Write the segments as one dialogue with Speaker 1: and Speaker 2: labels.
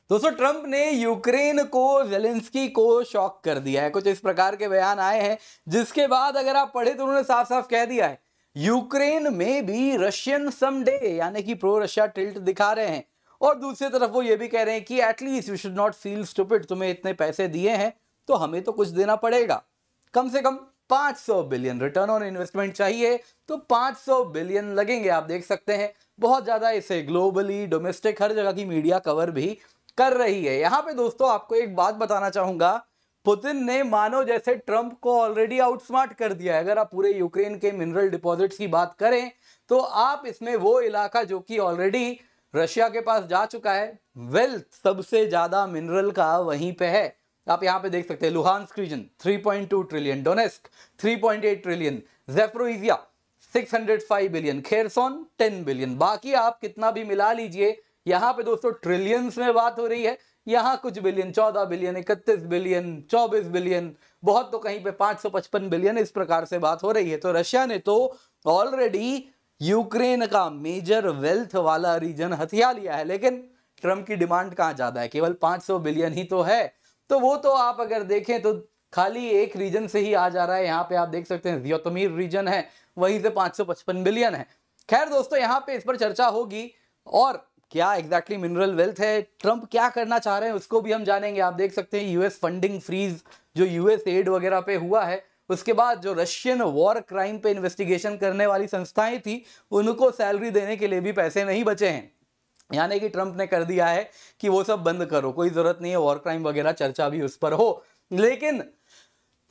Speaker 1: दोस्तों ट्रंप ने यूक्रेन को ज़ेलेंस्की को शॉक कर दिया है। कुछ इस प्रकार के बयान आए हैं जिसके बाद अगर आप पढ़े तो उन्होंने साफ साफ कह दिया है यूक्रेन में भी रशियन समडे, यानी कि प्रो रशिया टिल्ट दिखा रहे हैं। और दूसरी तरफ वो ये भी कह रहे हैं कि at least you should not feel stupid, तुम्हें इतने पैसे दिए हैं तो हमें तो कुछ देना पड़ेगा। कम से कम 500 बिलियन रिटर्न ऑन इन्वेस्टमेंट चाहिए, तो 500 बिलियन लगेंगे। आप देख सकते हैं बहुत ज्यादा इसे ग्लोबली, डोमेस्टिक, हर जगह की मीडिया कवर भी कर रही है। यहां पे दोस्तों आपको एक बात बताना चाहूंगा, पुतिन ने मानो जैसे ट्रंप को ऑलरेडी आउटस्मार्ट कर दिया है। अगर आप पूरे यूक्रेन के मिनरल डिपॉजिट्स की बात करें तो आप इसमें वो इलाका जो कि ऑलरेडी रशिया के पास जा चुका है, वेल्थ सबसे ज्यादा मिनरल का वहीं पे है। आप यहां पे देख सकते हैं Luhansk region 3.2 trillion, Donetsk 3.8 trillion, Zaporizhzhia 605 billion, Kherson 10 billion. बाकी आप कितना भी मिला लीजिए, यहां पे दोस्तों ट्रिलियंस में बात हो रही है। यहां कुछ बिलियन, 14 बिलियन, 31 बिलियन, 24 बिलियन, बहुत तो कहीं पे 555 बिलियन, इस प्रकार से बात हो रही है। तो रशिया ने तो ऑलरेडी यूक्रेन का मेजर वेल्थ वाला रीजन हथिया लिया है, लेकिन ट्रंप की डिमांड कहां ज्यादा है, केवल 500 बिलियन ही तो है। तो वो तो आप अगर देखें तो खाली एक रीजन से ही आ जा रहा है। यहाँ पे आप देख सकते हैं ज़्योतमीर रीजन है, वहीं से 555 बिलियन है। खैर दोस्तों यहाँ पे इस पर चर्चा होगी और क्या एग्जैक्टली मिनरल वेल्थ है, ट्रंप क्या करना चाह रहे हैं उसको भी हम जानेंगे। आप देख सकते हैं यूएस फंडिंग फ्रीज जो यूएस एड वगैरह पे हुआ है, उसके बाद जो रशियन वॉर क्राइम पे इन्वेस्टिगेशन करने वाली संस्थाएं थी उनको सैलरी देने के लिए भी पैसे नहीं बचे हैं। यानी कि ट्रंप ने कर दिया है कि वो सब बंद करो, कोई जरूरत नहीं है वॉर क्राइम वगैरह चर्चा भी उस पर हो। लेकिन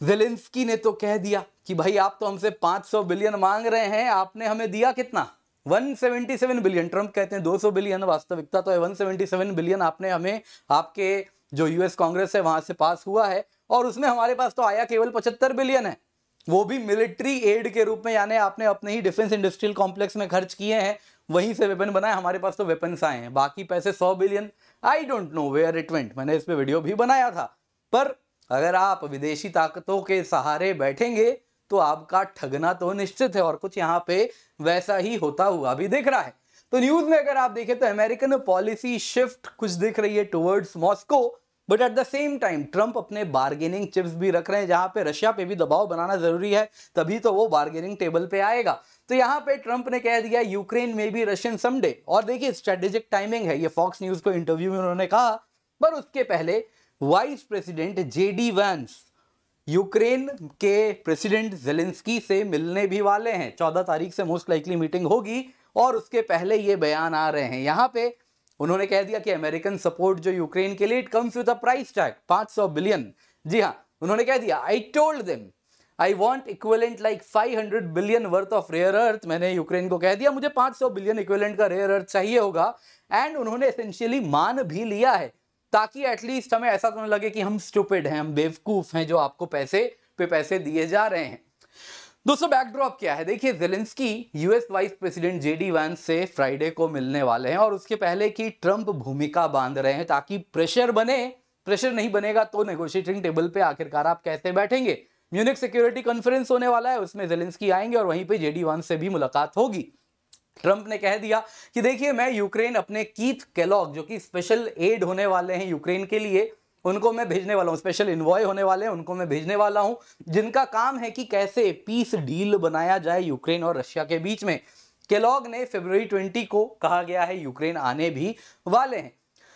Speaker 1: ज़ेलेंस्की ने तो कह दिया कि भाई आप तो हमसे 500 बिलियन मांग रहे हैं, आपने हमें दिया कितना, 177 बिलियन। ट्रंप कहते हैं 200 बिलियन, वास्तविकता तो है 177 बिलियन आपने हमें, आपके जो यूएस कांग्रेस है वहां से पास हुआ है, और उसमें हमारे पास तो आया केवल 75 बिलियन है, वो भी मिलिट्री एड के रूप में। यानी आपने अपने ही डिफेंस इंडस्ट्रियल कॉम्प्लेक्स में खर्च किए हैं, वहीं से वेपन बनाए, हमारे पास तो वेपन्स आए हैं। बाकी पैसे 100 billion, I don't know where it went, मैंने इस पे वीडियो भी बनाया था। पर अगर आप विदेशी ताकतों के सहारे बैठेंगे तो आपका ठगना तो निश्चित है, और कुछ यहां पे वैसा ही होता हुआ भी दिख रहा है। तो न्यूज में अगर आप देखें तो अमेरिकन पॉलिसी शिफ्ट कुछ दिख रही है towards Moscow, but at the same time Trump अपने बार्गेनिंग चिप्स भी रख रहे हैं, जहां पे रशिया पे भी दबाव बनाना जरूरी है, तभी तो वो बार्गेनिंग टेबल पे आएगा। तो यहां पे ट्रंप ने कह दिया यूक्रेन में भी रशियन समडे, और देखिए स्ट्रेटेजिक टाइमिंग है, ये फॉक्स न्यूज को इंटरव्यू में उन्होंने कहा। पर उसके पहले vice president JD Vance Ukraine के प्रेसिडेंट ज़ेलेंस्की से मिलने भी वाले हैं। 14 तारीख से मोस्ट लाइकली मीटिंग होगी, और उसके पहले ये बयान आ रहे हैं। यहां पे उन्होंने कह दिया कि अमेरिकन सपोर्ट जो यूक्रेन के लिए it comes with a price tag 500 billion. जी हां, उन्होंने कह दिया I told them I want equivalent like 500 billion worth of rare earth. मैंने यूक्रेन को कह दिया मुझे 500 बिलियन इक्विवेलेंट का रेयर अर्थ चाहिए होगा, एंड उन्होंने एसेंशियली मान भी लिया है, ताकि एटलीस्ट हमें ऐसा तो नहीं लगे कि हम स्टूपिड हैं, हम बेवकूफ हैं जो आपको पैसे पे पैसे दिए जा रहे हैं। दोस्तों बैकड्रॉप क्या है, देखिए Zelensky US vice president JD Vance से फ्राइडे को मिलने वाले हैं, और उसके पहले की ट्रंप भूमिका बांध रहे हैं ताकि प्रेशर बने। प्रेशर नहीं बनेगा तो नेगोशिएटिंग टेबल पे आखिरकार आप कैसे बैठेंगे। म्यूनिक सिक्योरिटी कॉन्फ्रेंस होने वाला है, उसमें ज़ेलेंस्की आएंगे और वहीं पे जेडी वैंस से भी मुलाकात होगी। ट्रंप ने कह दिया कि देखिए मैं यूक्रेन अपने कीथ केलॉग जो कि स्पेशल एड होने वाले हैं यूक्रेन के लिए, उनको मैं भेजने वाला हूं, स्पेशल इन्वॉय होने वाले हैं उनको मैं भेजने वाला हूं, जिनका काम है कि कैसे पीस डील बनाया जाए यूक्रेन और रशिया के बीच में। केलॉग ने फरवरी 20 को कहा गया है यूक्रेन आने भी वाले हैं।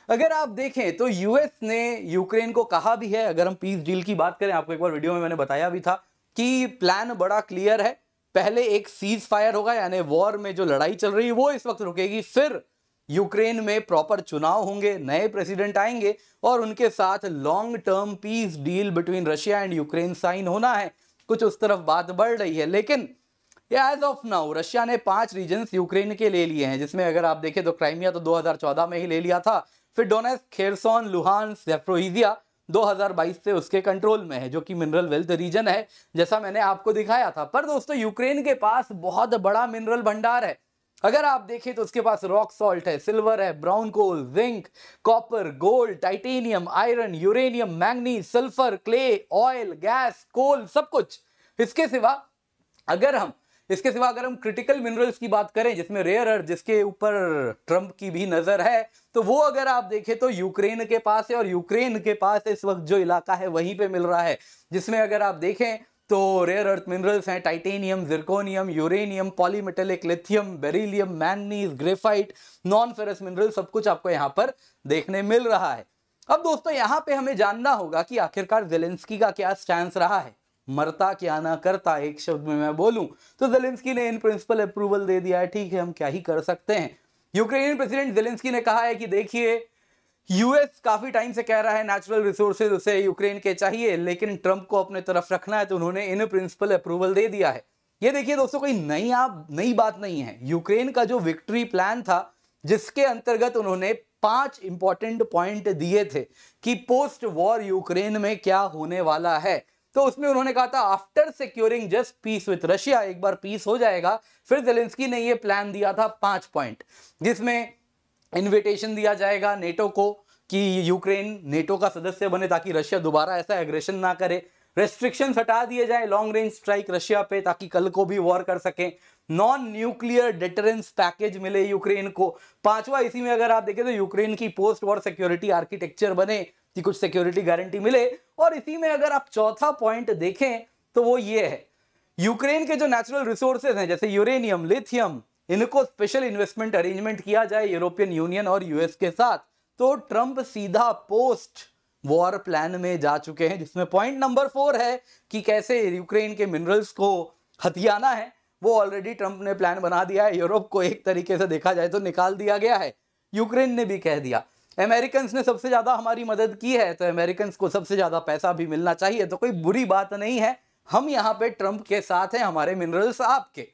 Speaker 1: अगर आप देखें तो यूएस ने यूक्रेन को कहा भी है, अगर हम पीस डील की बात करें, आपको एक बार वीडियो में मैंने बताया भी था कि प्लान बड़ा क्लियर है। पहले एक सीज फायर होगा, यानी वॉर में जो लड़ाई चल रही है वो इस वक्त रुकेगी, फिर यूक्रेन में प्रॉपर चुनाव होंगे, नए प्रेसिडेंट आएंगे, और उनके साथ long term peace deal between Russia and Ukraine sign होना है। कुछ उस तरफ बात बढ़ रही है, लेकिन एज ऑफ नाउ रशिया ने 5 रीजन्स यूक्रेन के ले लिए हैं, जिसमें अगर आप देखें तो क्राइमिया तो 2014 में ही ले लिया था, फिर डोनेस्क, खेरसोन, लुहांस्क, ज़ेपोरिज़िया 2022 से उसके कंट्रोल में है, जो कि मिनरल वेल्थ रीजन है, जैसा मैंने आपको दिखाया था। पर दोस्तों यूक्रेन के पास बहुत बड़ा मिनरल भंडार है। अगर आप देखें तो उसके पास रॉक सॉल्ट है, सिल्वर है, brown coal, zinc, copper, gold, titanium, iron, uranium, manganese, sulphur, clay, oil, gas, coal, सब कुछ। इसके सिवा अगर हम इसके सिवा अगर हम क्रिटिकल मिनरल्स की बात करें जिसमें रेयर अर्थ, जिसके ऊपर ट्रंप की भी नजर है, तो वो अगर आप देखें तो यूक्रेन के पास है, और यूक्रेन के पास इस वक्त जो इलाका है वहीं पे मिल रहा है, जिसमें अगर आप देखें तो रेयर अर्थ मिनरल्स हैं titanium, zirconium, uranium, polymetallic, lithium, beryllium, manganese, graphite, non ferrous mineral, सब कुछ आपको यहाँ पर देखने मिल रहा है। अब दोस्तों यहाँ पे हमें जानना होगा कि आखिरकार ज़ेलेंस्की का क्या स्टैंस रहा है, मरता क्या ना करता, एक शब्द में मैं बोलूं तो ज़ेलेंस्की ने इन प्रिंसिपल अप्रूवल दे दिया है। ठीक है, हम क्या ही कर सकते हैं। यूक्रेनियन प्रेसिडेंट ज़ेलेंस्की ने कहा है कि देखिए यूएस काफी टाइम से कह रहा है नेचुरल रिसोर्सेज उसे यूक्रेन के चाहिए, लेकिन ट्रंप को अपने तरफ रखना है, तो उन्होंने इन प्रिंसिपल अप्रूवल दे दिया है। ये देखिए दोस्तों, कोई नई बात नहीं है। यूक्रेन का जो विक्ट्री प्लान था जिसके अंतर्गत उन्होंने 5 इंपॉर्टेंट पॉइंट दिए थे कि पोस्ट वॉर यूक्रेन में क्या होने वाला है, तो उसमें उन्होंने कहा था after securing just peace with Russia, एक बार पीस हो जाएगा, फिर ज़ेलेंस्की ने ये प्लान दिया था 5 पॉइंट, जिसमें इन्विटेशन दिया जाएगा नेटो को कि यूक्रेन नेटो का सदस्य बने ताकि रशिया दोबारा ऐसा एग्रेशन ना करे, रेस्ट्रिक्शन हटा दिए जाए लॉन्ग रेंज स्ट्राइक रशिया पे ताकि कल को भी वॉर कर सकें, नॉन न्यूक्लियर डिटरेंस पैकेज मिले यूक्रेन को, 5वां इसी में अगर आप देखें तो यूक्रेन की पोस्ट वॉर सिक्योरिटी आर्किटेक्चर बने कि कुछ सिक्योरिटी गारंटी मिले, और इसी में अगर आप चौथा पॉइंट देखें तो वो ये है यूक्रेन के जो नेचुरल रिसोर्सेज हैं जैसे यूरेनियम, लिथियम, इनको स्पेशल इन्वेस्टमेंट अरेंजमेंट किया जाए यूरोपियन यूनियन और यूएस के साथ। तो ट्रंप सीधा पोस्ट वॉर प्लान में जा चुके हैं, जिसमें पॉइंट नंबर 4 है कि कैसे यूक्रेन के मिनरल्स को हथियाना है। वो ऑलरेडी ट्रंप ने प्लान बना दिया है। यूरोप को एक तरीके से देखा जाए तो निकाल दिया गया है, यूक्रेन ने भी कह दिया। अमेरिकन ने सबसे ज्यादा हमारी मदद की है, तो अमेरिकन को सबसे ज्यादा पैसा भी मिलना चाहिए, तो कोई बुरी बात नहीं है। हम यहाँ पे ट्रंप के साथ हैं, हमारे मिनरल्स आपके।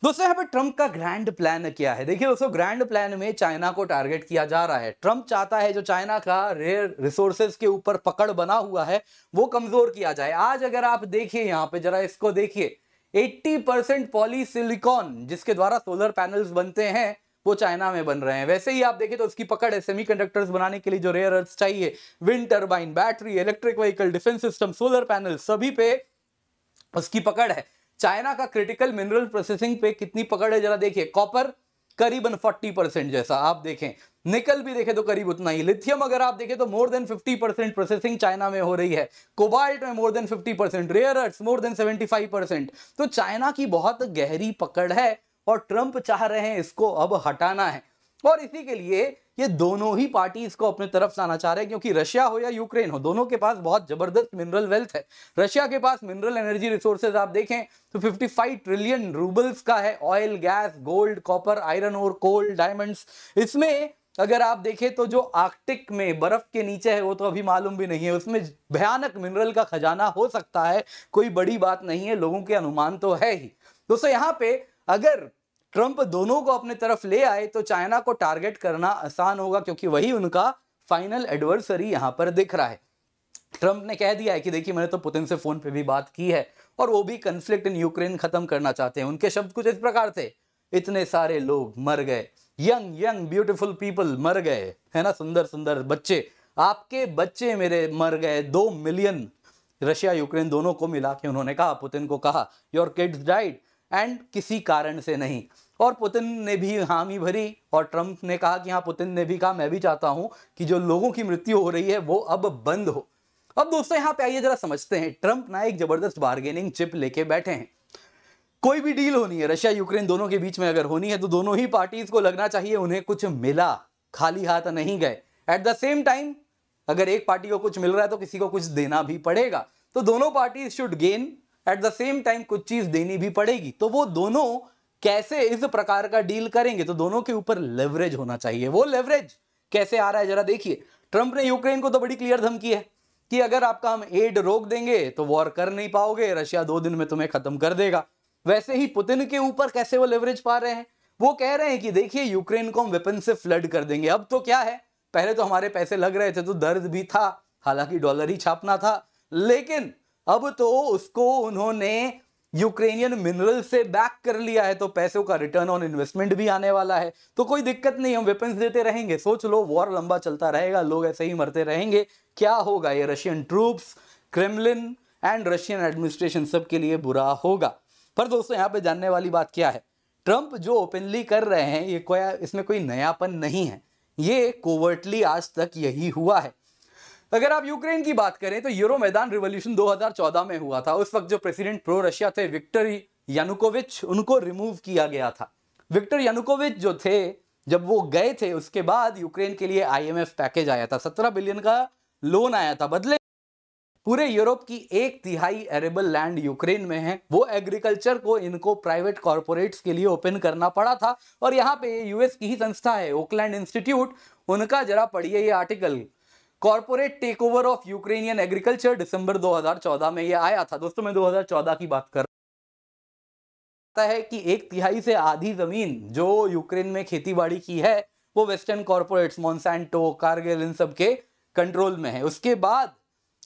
Speaker 1: दोस्तों यहाँ पे ट्रंप का ग्रैंड प्लान क्या है? देखिए दोस्तों, ग्रैंड प्लान में चाइना को टारगेट किया जा रहा है। ट्रंप चाहता है जो चाइना का रेयर रिसोर्सेज के ऊपर पकड़ बना हुआ है वो कमजोर किया जाए। आज अगर आप देखिए यहाँ पे जरा इसको देखिए, 80% पॉलीसिलिकॉन जिसके द्वारा सोलर पैनल्स बनते हैं वो चाइना में बन रहे हैं। वैसे ही आप देखें तो उसकी पकड़ है सेमीकंडक्टर्स बनाने के लिए जो रेयर अर्थ्स चाहिए, wind turbine, battery, electric vehicle, defence system, solar panel, सभी पे उसकी पकड़ है। चाइना का क्रिटिकल मिनरल प्रोसेसिंग पे कितनी पकड़ है जरा देखिए, कॉपर करीबन 40% जैसा आप देखें, निकल भी देखें तो करीब उतना ही, लिथियम अगर आप देखें तो मोर देन 50% प्रोसेसिंग चाइना में हो रही है, कोबाल्ट में more than 50%, rare earths more than 75%। तो चाइना की बहुत गहरी पकड़ है और ट्रंप चाह रहे हैं इसको अब हटाना है, और इसी के लिए ये दोनों ही पार्टी इसको अपने तरफ लाना चाह रहे हैं, क्योंकि रशिया हो या यूक्रेन हो, दोनों के पास बहुत जबरदस्त मिनरल वेल्थ है। रशिया के पास मिनरल एनर्जी रिसोर्सेज आप देखें तो 55 ट्रिलियन रूबल्स का है, oil, gas, gold, copper, iron और कोल, डायमंड्स। इसमें अगर आप देखें तो जो आर्कटिक में बर्फ के नीचे है वो तो अभी मालूम भी नहीं है, उसमें भयानक मिनरल का खजाना हो सकता है, कोई बड़ी बात नहीं है, लोगों के अनुमान तो है ही। दोस्तों यहाँ पे अगर ट्रंप दोनों को अपने तरफ ले आए तो चाइना को टारगेट करना आसान होगा, क्योंकि वही उनका फाइनल एडवर्सरी यहां पर दिख रहा है। ट्रंप ने कह दिया है कि देखिए मैंने तो पुतिन से फोन पे भी बात की है और वो भी कन्फ्लिक्ट इन यूक्रेन खत्म करना चाहते हैं। उनके शब्द कुछ इस प्रकार थे, इतने सारे लोग मर गए, यंग यंग ब्यूटीफुल पीपल मर गए, है ना, सुंदर सुंदर बच्चे, आपके बच्चे मेरे मर गए, 2 मिलियन रशिया यूक्रेन दोनों को मिला के उन्होंने कहा, पुतिन को कहा योर किड्स डाइड एंड किसी कारण से नहीं। और पुतिन ने भी हामी भरी और ट्रंप ने कहा कि हाँ, पुतिन ने भी कहा मैं भी चाहता हूं कि जो लोगों की मृत्यु हो रही है वो अब बंद हो। अब दोस्तों यहाँ पे आइए जरा समझते हैं, ट्रंप ना एक जबरदस्त बार्गेनिंग चिप लेके बैठे हैं। कोई भी डील होनी है रशिया यूक्रेन दोनों के बीच में अगर होनी है तो दोनों ही पार्टीज को लगना चाहिए उन्हें कुछ मिला, खाली हाथ नहीं गए। एट द सेम टाइम अगर एक पार्टी को कुछ मिल रहा है तो किसी को कुछ देना भी पड़ेगा, तो दोनों parties should gain, at the same time कुछ चीज देनी भी पड़ेगी। तो वो दोनों कैसे इस प्रकार का डील करेंगे, तो दोनों के ऊपर लेवरेज होना चाहिए। वो लेवरेज कैसे आ रहा है जरा देखिए। ट्रंप ने यूक्रेन को तो बड़ी क्लियर धमकी है कि अगर आपका हम एड रोक देंगे तो वॉर कर नहीं पाओगे, रशिया 2 दिन में तुम्हें खत्म कर देगा। वैसे ही पुतिन के ऊपर कैसे वो लेवरेज पा रहे हैं, वो कह रहे हैं कि देखिए यूक्रेन को हम वेपन से फ्लड कर देंगे। अब तो क्या है, पहले तो हमारे पैसे लग रहे थे तो दर्द भी था, हालांकि डॉलर ही छापना था, लेकिन अब तो उसको उन्होंने यूक्रेनियन मिनरल से बैक कर लिया है, तो पैसों का रिटर्न ऑन इन्वेस्टमेंट भी आने वाला है। तो कोई दिक्कत नहीं, हम वेपन्स देते रहेंगे। सोच लो, वॉर लंबा चलता रहेगा, लोग ऐसे ही मरते रहेंगे, क्या होगा? ये Russian troops, Kremlin and Russian administration सब के लिए बुरा होगा। पर दोस्तों यहाँ पे जानने वाली बात क्या है, ट्रंप जो ओपनली कर रहे हैं ये कोई, इसमें कोई नयापन नहीं है, ये कोवर्टली आज तक यही हुआ है। अगर आप यूक्रेन की बात करें तो यूरोमैदान रिवॉल्यूशन 2014 में हुआ था। उस वक्त जो प्रेसिडेंट प्रो रशिया थे विक्टर यानुकोविच, उनको रिमूव किया गया था। विक्टर यानुकोविच जो थे, जब वो गए थे उसके बाद यूक्रेन के लिए IMF पैकेज आया था, 17 बिलियन का लोन आया था। बदले पूरे यूरोप की 1/3 एरेबल लैंड यूक्रेन में है, वो एग्रीकल्चर को इनको प्राइवेट कॉर्पोरेट्स के लिए ओपन करना पड़ा था। और यहाँ पे US की ही संस्था है ओकलैंड इंस्टीट्यूट, उनका जरा पढ़िए ये article, corporate takeover of Ukrainian agriculture, दिसंबर 2014 में ये आया था। दोस्तों मैं 2014 की बात कर रहा है कि 1/3 से आधी जमीन जो यूक्रेन में खेतीबाड़ी की है वो वेस्टर्न कॉर्पोरेट्स मॉन्सेंटो, कारगिल, इन सब के कंट्रोल में है। उसके बाद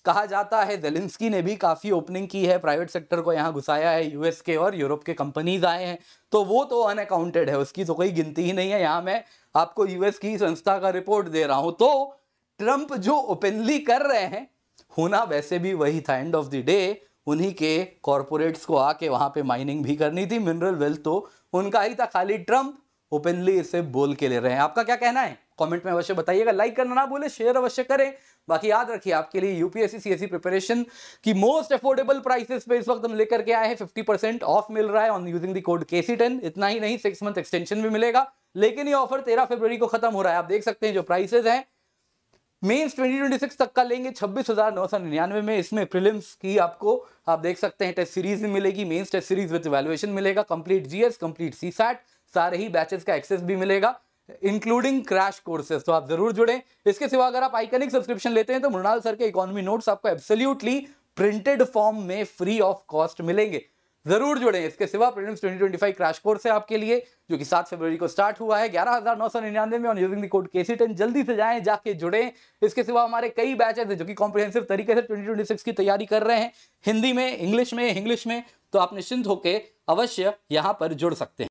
Speaker 1: कहा जाता है जेलेंस्की ने भी काफी ओपनिंग की है, प्राइवेट सेक्टर को यहाँ घुसाया है, US के और यूरोप के कंपनीज आए हैं, तो वो तो अनअकाउंटेड है, उसकी तो कोई गिनती ही नहीं है। यहाँ मैं आपको US की संस्था का रिपोर्ट दे रहा हूं। तो ट्रंप जो ओपनली कर रहे हैं, होना वैसे भी वही था। एंड ऑफ द डे उन्हीं के कॉर्पोरेट्स को आके वहां पे माइनिंग भी करनी थी, मिनरल वेल्थ तो उनका ही था, खाली ट्रंप ओपनली इसे बोल के ले रहे हैं। आपका क्या कहना है कमेंट में अवश्य बताइएगा, लाइक करना ना भूले, शेयर अवश्य करें। बाकी याद रखिए आपके लिए UPSC CSE प्रिपरेशन की मोस्ट अफोर्डेबल प्राइसेस पे इस वक्त हम लेकर के आए हैं, 50% ऑफ मिल रहा है on using the code KC10। इतना ही नहीं, 6 मंथ एक्सटेंशन भी मिलेगा, लेकिन ये ऑफर 13 फरवरी को खत्म हो रहा है। आप देख सकते हैं जो प्राइसेस हैं, मेंस 2026 तक का लेंगे 26,999 में। इसमें प्रीलिम्स की आपको आप देख सकते हैं टेस्ट सीरीज भी मिलेगी, mains test series with evaluation मिलेगा, कंप्लीट GS, कंप्लीट CSAT, सारे ही बैचेस का एक्सेस भी मिलेगा इंक्लूडिंग क्रैश कोर्सेज। तो आप जरूर जुड़ें। इसके सिवा अगर आप आइकनिक सब्सक्रिप्शन लेते हैं तो मृणाल सर के इकोनॉमी नोट्स आपको एब्सोल्युटली प्रिंटेड फॉर्म में फ्री ऑफ कॉस्ट मिलेंगे, जरूर जुड़ें। इसके सिवा प्रीलिम्स 2025 क्रैश कोर्स है आपके लिए, जो कि 7 फरवरी को स्टार्ट हुआ है 11,999 में on using the code KC10। जल्दी से जाएं, जाके जुड़ें। इसके सिवा हमारे कई बैचेस हैं जो कि कॉम्प्रिहेंसिव तरीके से 2026 की तैयारी कर रहे हैं, हिंदी में, इंग्लिश में, तो आप निश्चिंत होकर अवश्य यहां पर जुड़ सकते हैं।